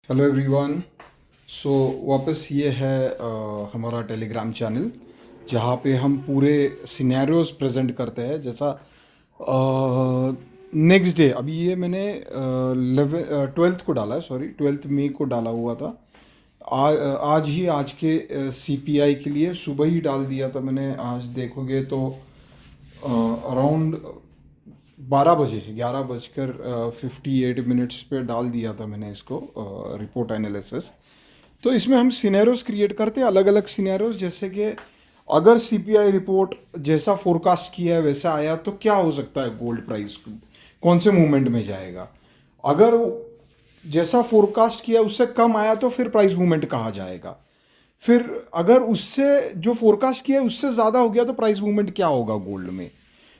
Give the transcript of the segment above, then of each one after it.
Hello everyone. सो वापस ये है हमारा टेलीग्राम चैनल जहाँ पे हम पूरे सिनेरियोज प्रेजेंट करते हैं। जैसा नेक्स्ट डे, अभी ये मैंने 12th को डाला है, सॉरी 12th मई को डाला हुआ था। आज के सीपीआई के लिए सुबह ही डाल दिया था मैंने। आज देखोगे तो अराउंड 12 बजे, 11:58 पे डाल दिया था मैंने इसको, रिपोर्ट एनालिसिस। तो इसमें हम सिनेरियोज क्रिएट करते हैं, अलग अलग सिनेरियोज। जैसे कि अगर सीपीआई रिपोर्ट जैसा फोरकास्ट किया है वैसा आया तो क्या हो सकता है, गोल्ड प्राइस कौन से मूवमेंट में जाएगा। अगर जैसा फोरकास्ट किया उससे कम आया तो फिर प्राइस मूवमेंट कहाँ जाएगा। फिर अगर उससे जो फोरकास्ट किया है उससे ज़्यादा हो गया तो प्राइस मूवमेंट क्या होगा गोल्ड में।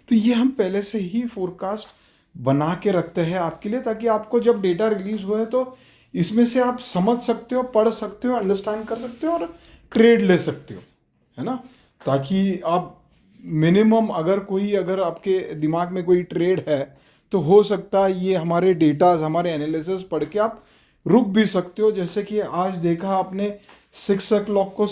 तो ये हम पहले से ही फोरकास्ट बना के रखते हैं आपके लिए, ताकि आपको जब डेटा रिलीज हुए तो इसमें से आप समझ सकते हो, पढ़ सकते हो, अंडरस्टैंड कर सकते हो और ट्रेड ले सकते हो, है ना। ताकि आप मिनिमम अगर आपके दिमाग में कोई ट्रेड है तो हो सकता है ये हमारे डेटाज, हमारे एनालिसिस पढ़ के आप रुक भी सकते हो। जैसे कि आज देखा आपने 6 o'clock को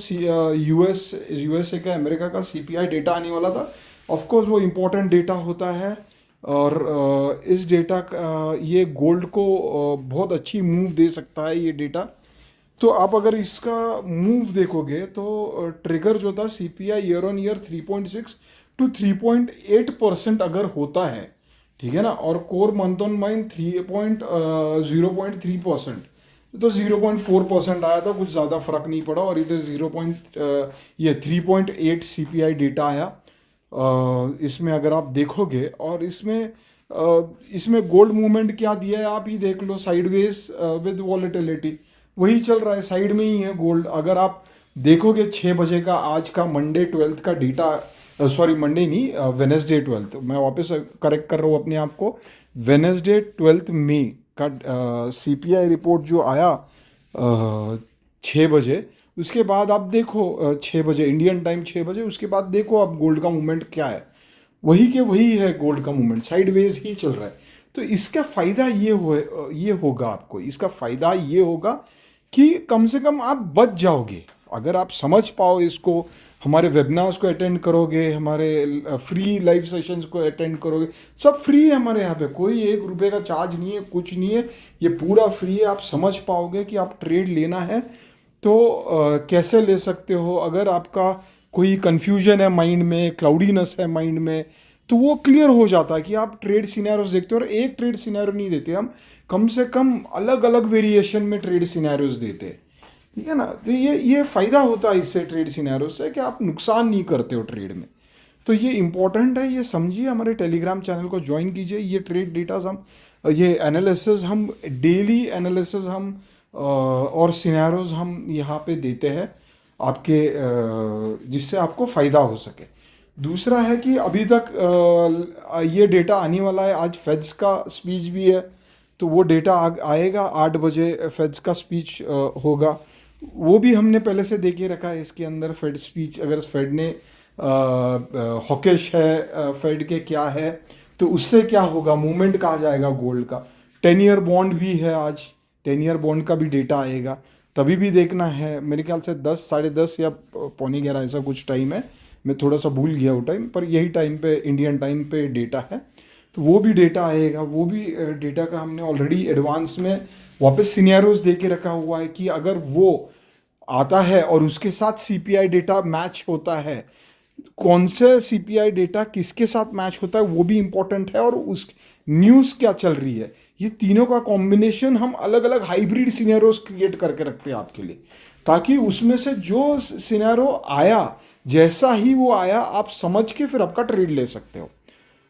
यूएसए का, अमेरिका का सीपीआई डेटा आने वाला था। ऑफ कोर्स वो इम्पोर्टेंट डेटा होता है और इस डेटा का ये गोल्ड को बहुत अच्छी मूव दे सकता है ये डेटा। तो आप अगर इसका मूव देखोगे तो ट्रिगर जो था CPI year on year 3.6 to 3.8% अगर होता है, ठीक है ना, और कोर मंथ ऑन मंथ 0.3%, तो 0.4% आया था, कुछ ज़्यादा फर्क नहीं पड़ा। और इधर 3.8 सीपीआई डेटा आया। इसमें अगर आप देखोगे और इसमें गोल्ड मूवमेंट क्या दिया है आप ही देख लो, साइडवेज विद वॉलेटिलिटी वही चल रहा है, साइड में ही है गोल्ड। अगर आप देखोगे 6 बजे का आज का मंडे 12th का डेटा, सॉरी मंडे नहीं, वेनेसडे 12th, मैं वापस करेक्ट कर रहा हूँ अपने आप को, वेनेसडे 12th मई का सीपीआई रिपोर्ट जो आया 6 बजे, उसके बाद आप देखो 6 बजे इंडियन टाइम, 6 बजे उसके बाद देखो आप गोल्ड का मूवमेंट क्या है। वही के वही है, गोल्ड का मूवमेंट साइडवेज ही चल रहा है। तो इसका फ़ायदा ये होगा आपको, इसका फ़ायदा ये होगा कि कम से कम आप बच जाओगे अगर आप समझ पाओ इसको। हमारे वेबिनार्स को अटेंड करोगे, हमारे फ्री लाइव सेशंस को अटेंड करोगे, सब फ्री है हमारे यहाँ पे, कोई 1 रुपये का चार्ज नहीं है, कुछ नहीं है, ये पूरा फ्री है। आप समझ पाओगे कि आप ट्रेड लेना है तो कैसे ले सकते हो। अगर आपका कोई कन्फ्यूजन है माइंड में, क्लाउडीनेस है माइंड में, तो वो क्लियर हो जाता है कि आप ट्रेड सिनेरियोज देखते हो। और एक ट्रेड सिनेरियो नहीं देते हम, कम से कम अलग अलग वेरिएशन में ट्रेड सिनेरियोज देते हैं, ठीक है ना। तो ये फ़ायदा होता है इससे, ट्रेड सिनेरियोज से, कि आप नुकसान नहीं करते हो ट्रेड में। तो ये इंपॉर्टेंट है, ये समझिए। हमारे टेलीग्राम चैनल को ज्वाइन कीजिए। ये ट्रेड डेटाज हम, ये एनालिसिस हम, डेली एनालिसिस हम और सिनेरियोज हम यहाँ पे देते हैं आपके, जिससे आपको फ़ायदा हो सके। दूसरा है कि अभी तक ये डेटा आने वाला है, आज फेड्स का स्पीच भी है, तो वो डेटा आएगा 8 बजे, फेड्स का स्पीच होगा। वो भी हमने पहले से देख के रखा है। इसके अंदर फेड स्पीच, अगर फेड ने हॉकिश है, फेड के क्या है, तो उससे क्या होगा, मूवमेंट कहाँ जाएगा गोल्ड का। 10 ईयर बॉन्ड भी है आज, 10 ईयर बॉन्ड का भी डेटा आएगा, तभी भी देखना है। मेरे ख्याल से 10, 10:30 या 11:45 ऐसा कुछ टाइम है, मैं थोड़ा सा भूल गया वो टाइम, पर यही टाइम पे इंडियन टाइम पे डेटा है। तो वो भी डेटा आएगा। वो भी डेटा का हमने ऑलरेडी एडवांस में वापस सिनेरियोज दे के रखा हुआ है कि अगर वो आता है और उसके साथ सीपीआई डेटा मैच होता है, कौन से सीपीआई डेटा किसके साथ मैच होता है वो भी इंपॉर्टेंट है, और उस न्यूज़ क्या चल रही है, ये तीनों का कॉम्बिनेशन हम अलग अलग हाइब्रिड सिनेरियोज क्रिएट करके रखते हैं आपके लिए, ताकि उसमें से जो सिनेरियो आया, जैसा ही वो आया, आप समझ के फिर आपका ट्रेड ले सकते हो।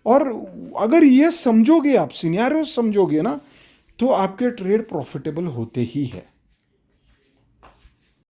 और अगर ये समझोगे, आप सिनेरियो समझोगे ना, तो आपके ट्रेड प्रॉफिटेबल होते ही है।